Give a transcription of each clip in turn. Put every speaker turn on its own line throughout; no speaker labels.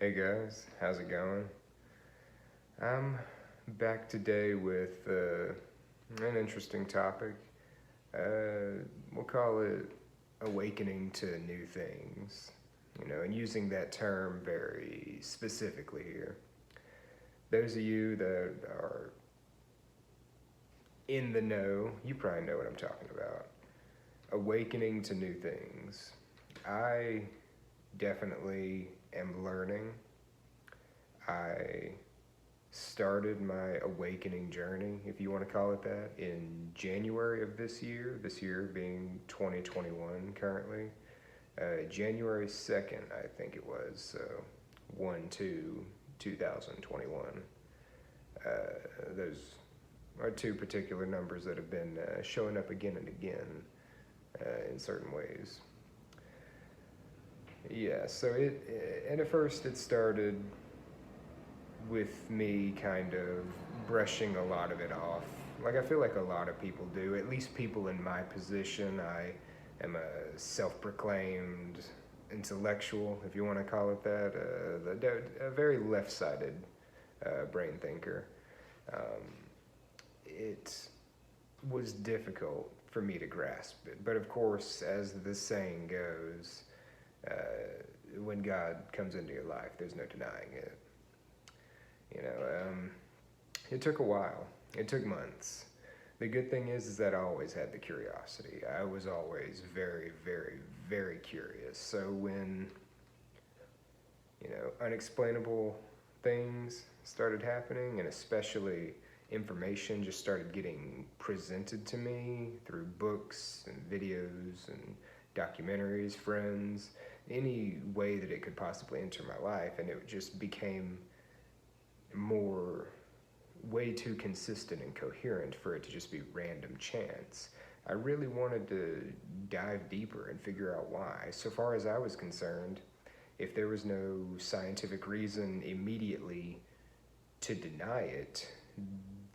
Hey guys, how's it going? I'm back today with an interesting topic. We'll call it awakening to new things, and using that term very specifically here. Those of you that are in the know, you probably know what I'm talking about. Awakening to new things. I definitely am learning. I started my awakening journey, if you want to call it that, in January of this year being 2021 currently. January 2nd, I think it was, so 1 2 2021. Those are two particular numbers that have been showing up again and again in certain ways. Yeah, so and at first it started with me kind of brushing a lot of it off. Like I feel like a lot of people do, at least people in my position. I am a self-proclaimed intellectual, if you want to call it that, a very left-sided brain thinker. It was difficult for me to grasp it, but of course, as the saying goes, when God comes into your life, there's no denying it. It took a while. It took months. The good thing is that I always had the curiosity. I was always very, very, very curious. So when, unexplainable things started happening, and especially information just started getting presented to me through books and videos and documentaries, friends, any way that it could possibly enter my life, and it just became more way too consistent and coherent for it to just be random chance. I really wanted to dive deeper and figure out why. So far as I was concerned, if there was no scientific reason immediately to deny it,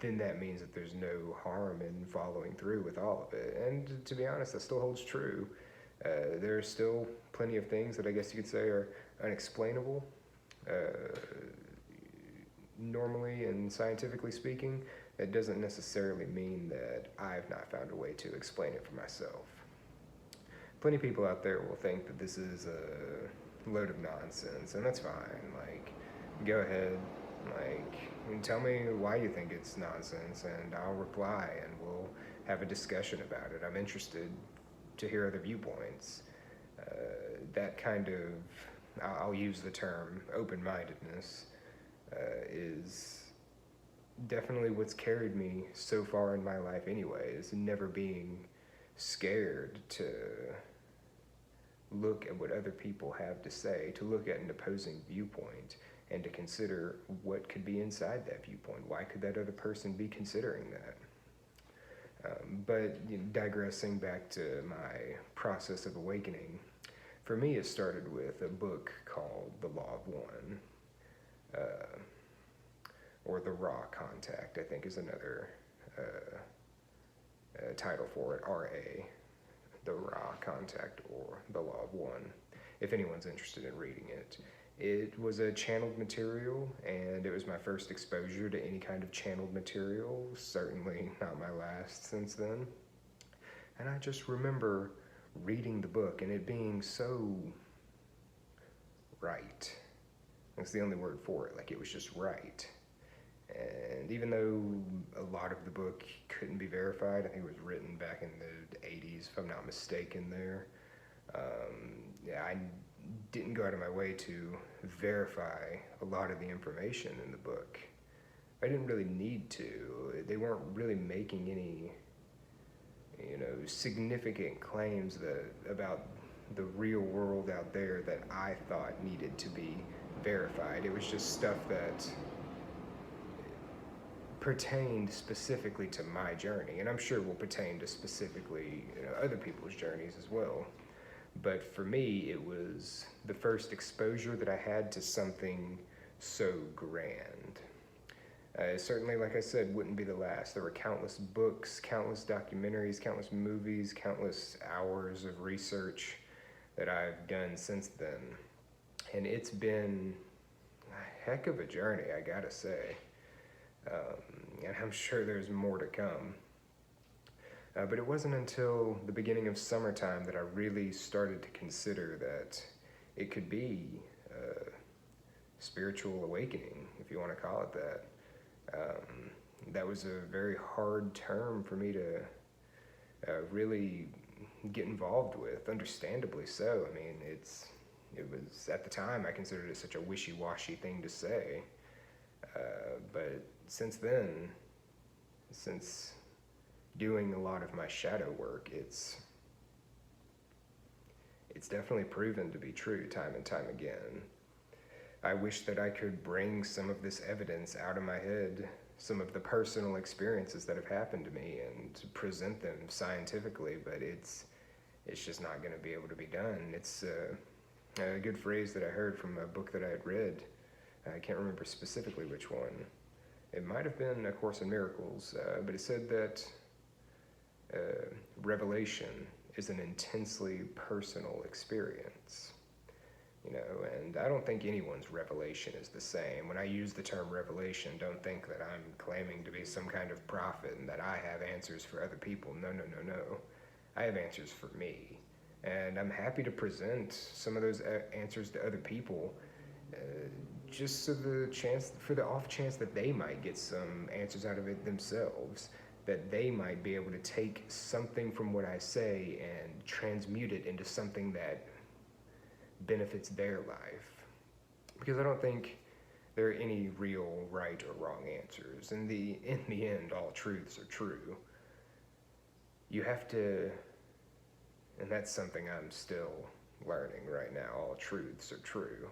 then that means that there's no harm in following through with all of it. And to be honest, that still holds true. There are still plenty of things that I guess you could say are unexplainable. Normally and scientifically speaking, that doesn't necessarily mean that I've not found a way to explain it for myself. Plenty of people out there will think that this is a load of nonsense, and that's fine. Like, go ahead, and tell me why you think it's nonsense, and I'll reply, and we'll have a discussion about it. I'm interested to hear other viewpoints. That kind of, I'll use the term open-mindedness, is definitely what's carried me so far in my life anyways, never being scared to look at what other people have to say, to look at an opposing viewpoint, and to consider what could be inside that viewpoint. Why could that other person be considering that? But digressing back to my process of awakening, for me it started with a book called The Law of One. Or The Raw Contact, I think is another title for it, RA, The Raw Contact, or The Law of One, if anyone's interested in reading it. It was a channeled material, and it was my first exposure to any kind of channeled material, certainly not my last since then. And I just remember reading the book and it being so right. That's the only word for it. Like, it was just right. And even though a lot of the book couldn't be verified, I think it was written back in the 80s, if I'm not mistaken there. I didn't go out of my way to verify a lot of the information in the book. I didn't really need to. They weren't really making any, significant claims about the real world out there that I thought needed to be verified. It was just stuff that pertained specifically to my journey, and I'm sure will pertain to specifically other people's journeys as well. But for me, it was the first exposure that I had to something so grand. Certainly, like I said, wouldn't be the last. There were countless books, countless documentaries, countless movies, countless hours of research that I've done since then. And it's been heck of a journey, I gotta say. And I'm sure there's more to come. But it wasn't until the beginning of summertime that I really started to consider that it could be a spiritual awakening, if you want to call it that. That was a very hard term for me to really get involved with, understandably so. I mean, it was, at the time, I considered it such a wishy-washy thing to say. But since then, since doing a lot of my shadow work, it's definitely proven to be true time and time again. I wish that I could bring some of this evidence out of my head, some of the personal experiences that have happened to me, and to present them scientifically, but it's just not going to be able to be done. It's a good phrase that I heard from a book that I had read. I can't remember specifically which one. It might have been A Course in Miracles, but it said that revelation is an intensely personal experience. You know, and I don't think anyone's revelation is the same. When I use the term revelation, don't think that I'm claiming to be some kind of prophet and that I have answers for other people. No. I have answers for me. And I'm happy to present some of those answers to other people, just for the off chance that they might get some answers out of it themselves, that they might be able to take something from what I say and transmute it into something that benefits their life. Because I don't think there are any real right or wrong answers. In the end, all truths are true. You have to, and that's something I'm still learning right now, all truths are true.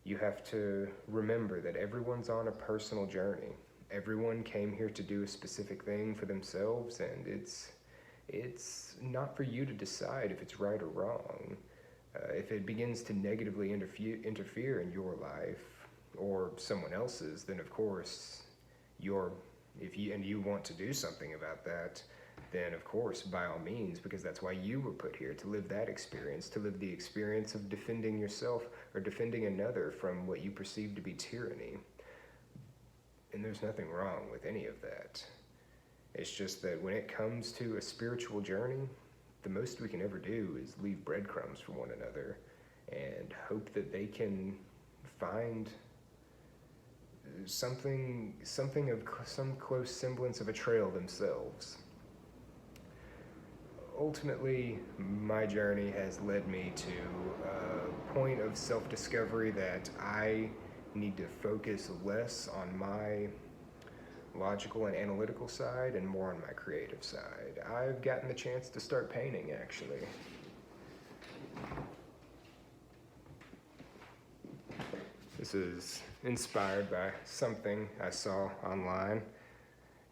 You have to remember that everyone's on a personal journey. Everyone came here to do a specific thing for themselves, and it's not for you to decide if it's right or wrong. If it begins to negatively interfere in your life or someone else's, then of course if you want to do something about that, then of course, by all means, because that's why you were put here, to live that experience, to live the experience of defending yourself or defending another from what you perceive to be tyranny. And there's nothing wrong with any of that. It's just that when it comes to a spiritual journey, the most we can ever do is leave breadcrumbs for one another and hope that they can find something of some close semblance of a trail themselves. Ultimately, my journey has led me to a point of self-discovery that I need to focus less on my logical and analytical side and more on my creative side. I've gotten the chance to start painting, actually. This is inspired by something I saw online,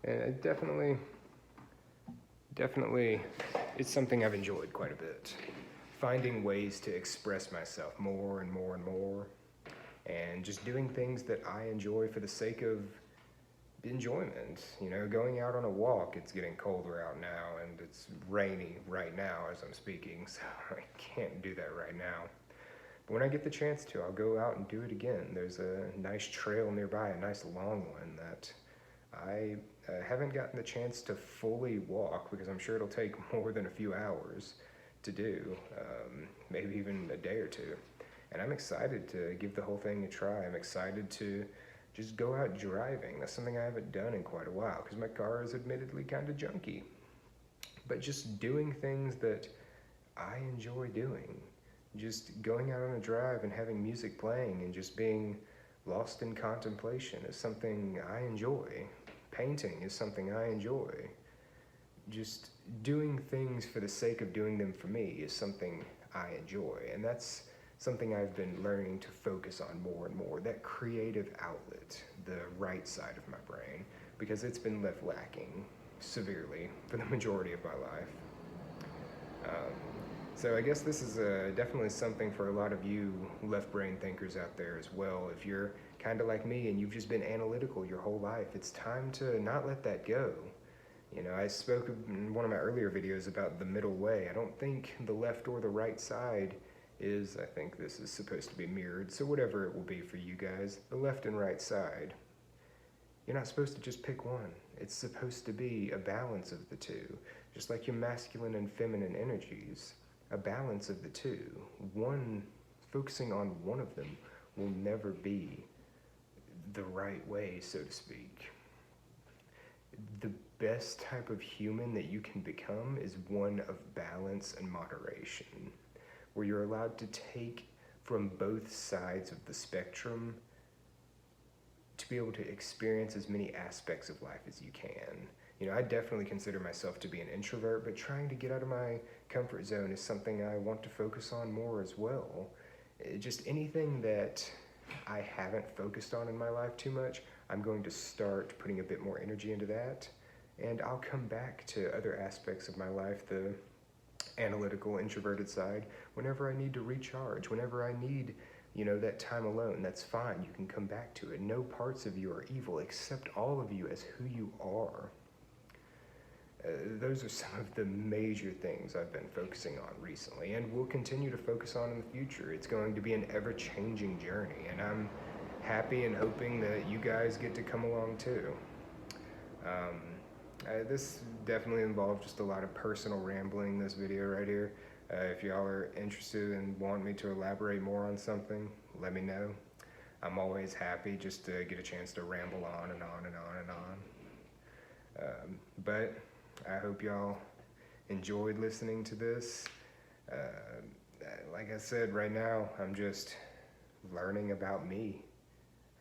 and it definitely, it's something I've enjoyed quite a bit. Finding ways to express myself more and more and more, and just doing things that I enjoy for the sake of enjoyment. You know, going out on a walk. It's getting colder out now, and it's rainy right now as I'm speaking, so I can't do that right now. But when I get the chance to, I'll go out and do it again. There's a nice trail nearby, a nice long one that I haven't gotten the chance to fully walk, because I'm sure it'll take more than a few hours to do, maybe even a day or two. And I'm excited to give the whole thing a try. I'm excited to just go out driving. That's something I haven't done in quite a while, because my car is admittedly kind of junky. But just doing things that I enjoy doing. Just going out on a drive and having music playing and just being lost in contemplation is something I enjoy. Painting is something I enjoy. Just doing things for the sake of doing them for me is something I enjoy. And that's something I've been learning to focus on more and more, that creative outlet, the right side of my brain, because it's been left lacking severely for the majority of my life. So I guess this is definitely something for a lot of you left brain thinkers out there as well. If you're kind of like me and you've just been analytical your whole life, it's time to not let that go. You know, I spoke in one of my earlier videos about the middle way. I don't think the left or the right side is, I think this is supposed to be mirrored, so whatever it will be for you guys, the left and right side, you're not supposed to just pick one. It's supposed to be a balance of the two, just like your masculine and feminine energies, a balance of the two. One, focusing on one of them will never be the right way, so to speak. The best type of human that you can become is one of balance and moderation, where you're allowed to take from both sides of the spectrum to be able to experience as many aspects of life as you can. You know, I definitely consider myself to be an introvert, but trying to get out of my comfort zone is something I want to focus on more as well. Just anything that I haven't focused on in my life too much, I'm going to start putting a bit more energy into that, and I'll come back to other aspects of my life, the analytical, introverted side, whenever I need to recharge, whenever I need, you know, that time alone. That's fine. You can come back to it. No parts of you are evil. Accept all of you as who you are. Those are some of the major things I've been focusing on recently, and will continue to focus on in the future. It's going to be an ever-changing journey, and I'm happy and hoping that you guys get to come along too. This definitely involved just a lot of personal rambling, this video right here. If y'all are interested and want me to elaborate more on something, let me know. I'm always happy just to get a chance to ramble on and on and on and on. But I hope y'all enjoyed listening to this. Like I said, right now, I'm just learning about me.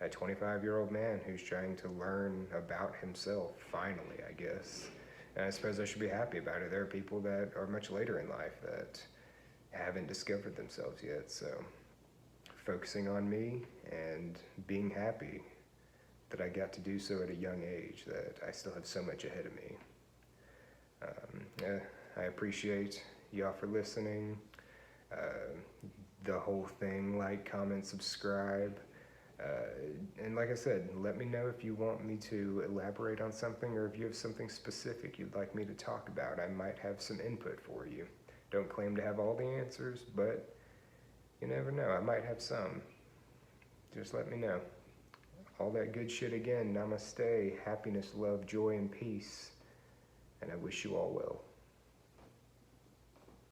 A 25-year-old man who's trying to learn about himself, finally, I guess. And I suppose I should be happy about it. There are people that are much later in life that haven't discovered themselves yet. So focusing on me and being happy that I got to do so at a young age, that I still have so much ahead of me. I appreciate y'all for listening. The whole thing, like, comment, subscribe. And like I said, let me know if you want me to elaborate on something, or if you have something specific you'd like me to talk about. I might have some input for you. Don't claim to have all the answers, but you never know, I might have some. Just let me know. All that good shit again. Namaste, happiness, love, joy, and peace. And I wish you all well.